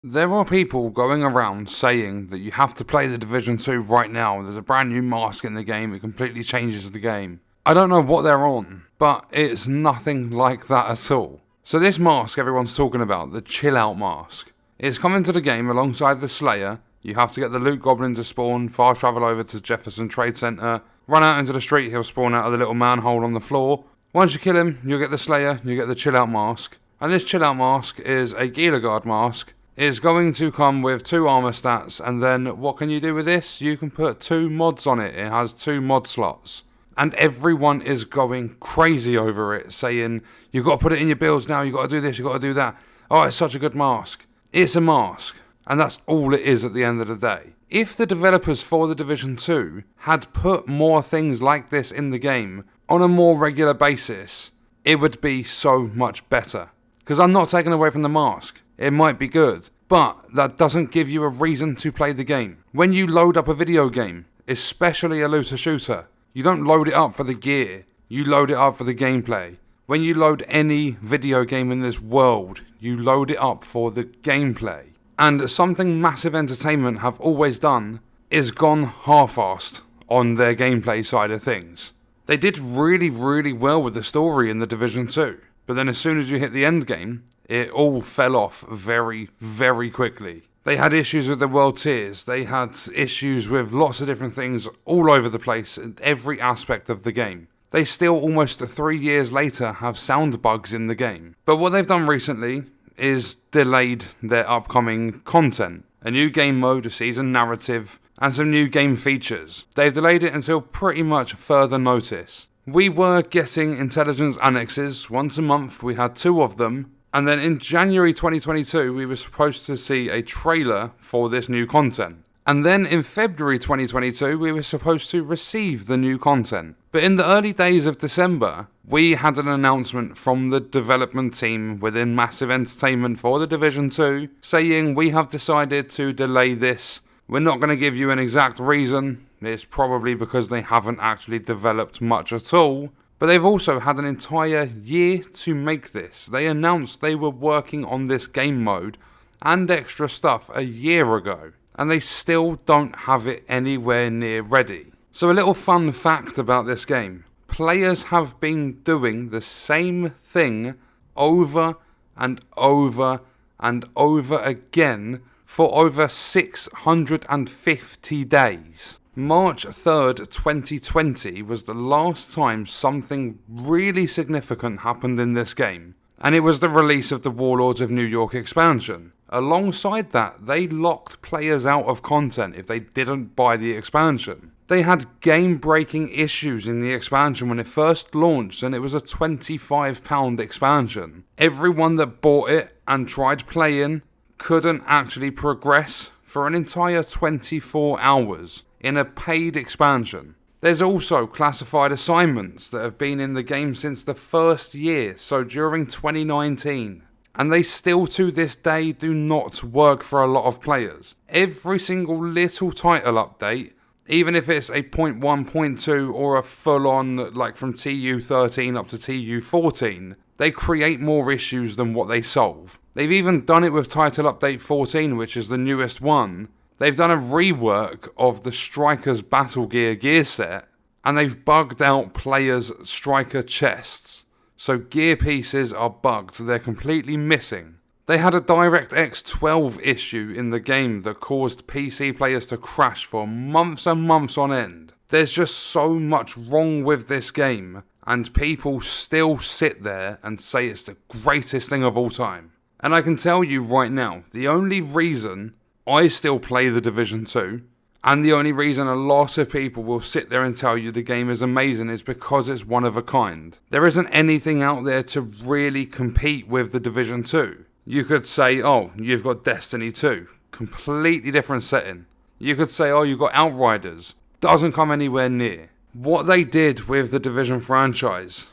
There are people going around saying that you have to play The Division 2 right now. There's a brand new mask in the game. It completely changes the game. I don't know what they're on, but it's nothing like that at all. So this mask everyone's talking about, the Chill Out mask, it's coming to the game alongside the Slayer. You have to get the Loot Goblin to spawn, fast travel over to Jefferson Trade Center, run out into the street, he'll spawn out of the little manhole on the floor. Once you kill him, you'll get the Slayer, you get the Chill Out mask. And this Chill Out mask is a Gila Guard mask. It's going to come with 2 armor stats, and then what can you do with this? You can put 2 mods on it. It has 2 mod slots. And everyone is going crazy over it, saying, you've got to put it in your builds now, you've got to do this, you've got to do that. Oh, it's such a good mask. It's a mask, and that's all it is at the end of the day. If the developers for The Division 2 had put more things like this in the game on a more regular basis, it would be so much better. Because I'm not taking away from the mask. It might be good, but that doesn't give you a reason to play the game. When you load up a video game, especially a looter shooter, you don't load it up for the gear, you load it up for the gameplay. When you load any video game in this world, you load it up for the gameplay. And something Massive Entertainment have always done is gone half-assed on their gameplay side of things. They did really, really well with the story in The Division 2, but then as soon as you hit the end game, it all fell off very, very quickly. They had issues with the world tiers, they had issues with lots of different things all over the place in every aspect of the game. They still, almost 3 years later, have sound bugs in the game. But what they've done recently is delayed their upcoming content. A new game mode, a season narrative, and some new game features. They've delayed it until pretty much further notice. We were getting intelligence annexes once a month, we had 2 of them. And then in January 2022, we were supposed to see a trailer for this new content. And then in February 2022, we were supposed to receive the new content. But in the early days of December, we had an announcement from the development team within Massive Entertainment for The Division 2, saying we have decided to delay this. We're not going to give you an exact reason. It's probably because they haven't actually developed much at all. But they've also had an entire year to make this. They announced they were working on this game mode and extra stuff a year ago, and they still don't have it anywhere near ready. So a little fun fact about this game. Players have been doing the same thing over and over and over again for over 650 days. March 3rd, 2020 was the last time something really significant happened in this game, and it was the release of the Warlords of New York expansion. Alongside that, they locked players out of content if they didn't buy the expansion. They had game-breaking issues in the expansion when it first launched, and it was a £25 expansion. Everyone that bought it and tried playing couldn't actually progress for an entire 24 hours. In a paid expansion. There's also classified assignments that have been in the game since the first year, so during 2019. And they still to this day do not work for a lot of players. Every single little title update, even if it's a 0.1, 0.2 or a full-on like from TU13 up to TU14, they create more issues than what they solve. They've even done it with Title Update 14, which is the newest one. They've done a rework of the Striker's Battle gear set, and they've bugged out players' Striker chests. So gear pieces are bugged, they're completely missing. They had a DirectX 12 issue in the game that caused PC players to crash for months and months on end. There's just so much wrong with this game, and people still sit there and say it's the greatest thing of all time. And I can tell you right now, the only reason I still play The Division 2, and the only reason a lot of people will sit there and tell you the game is amazing is because it's one of a kind. There isn't anything out there to really compete with The Division 2. You could say, oh, you've got Destiny 2, completely different setting. You could say, oh, you've got Outriders, doesn't come anywhere near. What they did with the Division franchise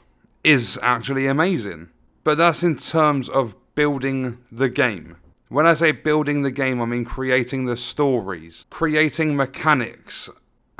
is actually amazing, but that's in terms of building the game. When I say building the game, I mean creating the stories, creating mechanics.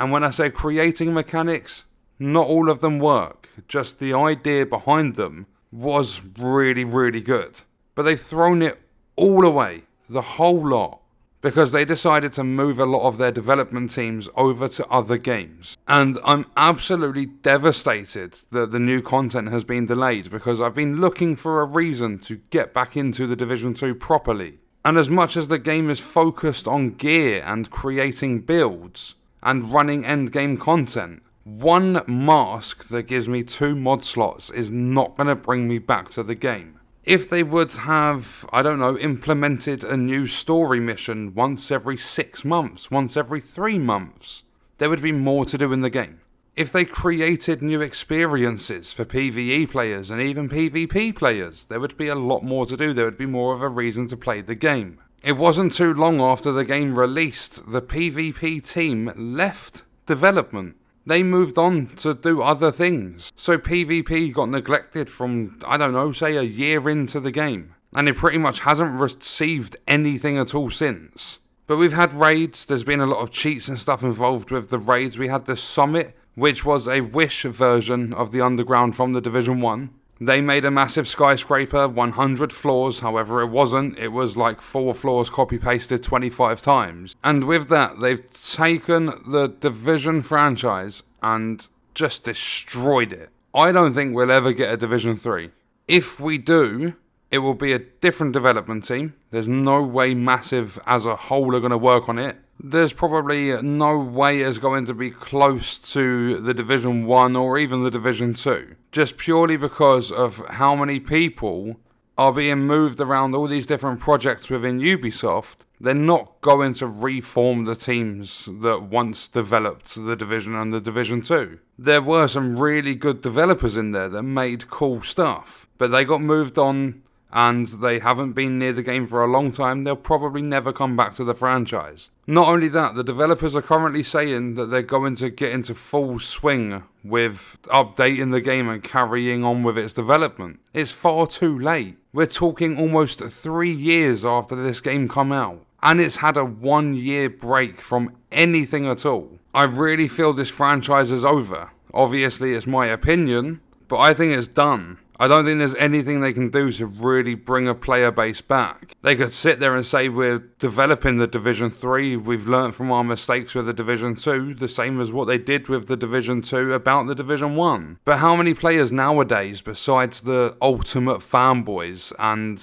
And when I say creating mechanics, not all of them work. Just the idea behind them was really, really good. But they've thrown it all away The whole lot. Because they decided to move a lot of their development teams over to other games. And I'm absolutely devastated that the new content has been delayed, because I've been looking for a reason to get back into the Division 2 properly. And as much as the game is focused on gear and creating builds and running endgame content, one mask that gives me 2 mod slots is not going to bring me back to the game. If they would have, I don't know, implemented a new story mission once every 6 months, once every 3 months, there would be more to do in the game. If they created new experiences for PvE players and even PvP players, there would be a lot more to do. There would be more of a reason to play the game. It wasn't too long after the game released, the PvP team left development. They moved on to do other things. So PvP got neglected from, I don't know, say a year into the game. And it pretty much hasn't received anything at all since. But we've had raids, there's been a lot of cheats and stuff involved with the raids. We had the Summit, which was a Wish version of the Underground from the Division 1. They made a massive skyscraper, 100 floors, however it wasn't. It was like 4 floors copy-pasted 25 times. And with that, they've taken the Division franchise and just destroyed it. I don't think we'll ever get a Division 3. If we do, it will be a different development team. There's no way Massive as a whole are going to work on it. There's probably no way it's going to be close to the Division 1 or even the Division 2. Just purely because of how many people are being moved around all these different projects within Ubisoft. They're not going to reform the teams that once developed the Division and the Division 2. There were some really good developers in there that made cool stuff, but they got moved on and they haven't been near the game for a long time. They'll probably never come back to the franchise. Not only that, the developers are currently saying that they're going to get into full swing with updating the game and carrying on with its development. It's far too late. We're talking almost 3 years after this game come out, and it's had a 1-year break from anything at all. I really feel this franchise is over. Obviously, it's my opinion, but I think it's done. I don't think there's anything they can do to really bring a player base back. They could sit there and say we're developing the Division 3, we've learnt from our mistakes with the Division 2, the same as what they did with the Division 2 about the Division 1. But how many players nowadays, besides the ultimate fanboys and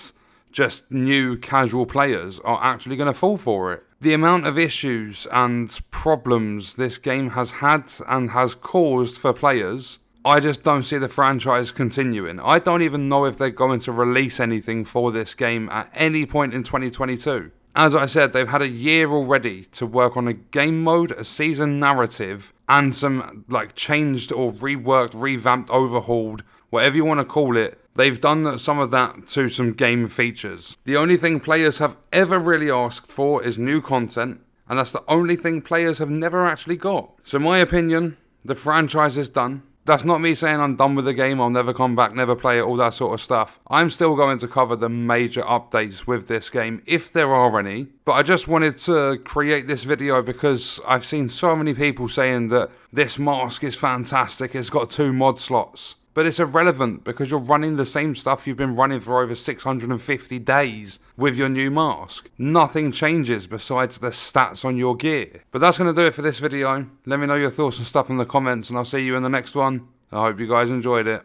just new casual players, are actually going to fall for it? The amount of issues and problems this game has had and has caused for players, I just don't see the franchise continuing. I don't even know if they're going to release anything for this game at any point in 2022. As I said, they've had a year already to work on a game mode, a season narrative, and some changed or reworked, revamped, overhauled, whatever you want to call it. They've done some of that to some game features. The only thing players have ever really asked for is new content, and that's the only thing players have never actually got. So in my opinion, the franchise is done. That's not me saying I'm done with the game, I'll never come back, never play it, all that sort of stuff. I'm still going to cover the major updates with this game, if there are any. But I just wanted to create this video because I've seen so many people saying that this mask is fantastic, it's got 2 mod slots. But it's irrelevant because you're running the same stuff you've been running for over 650 days with your new mask. Nothing changes besides the stats on your gear. But that's going to do it for this video. Let me know your thoughts and stuff in the comments and I'll see you in the next one. I hope you guys enjoyed it.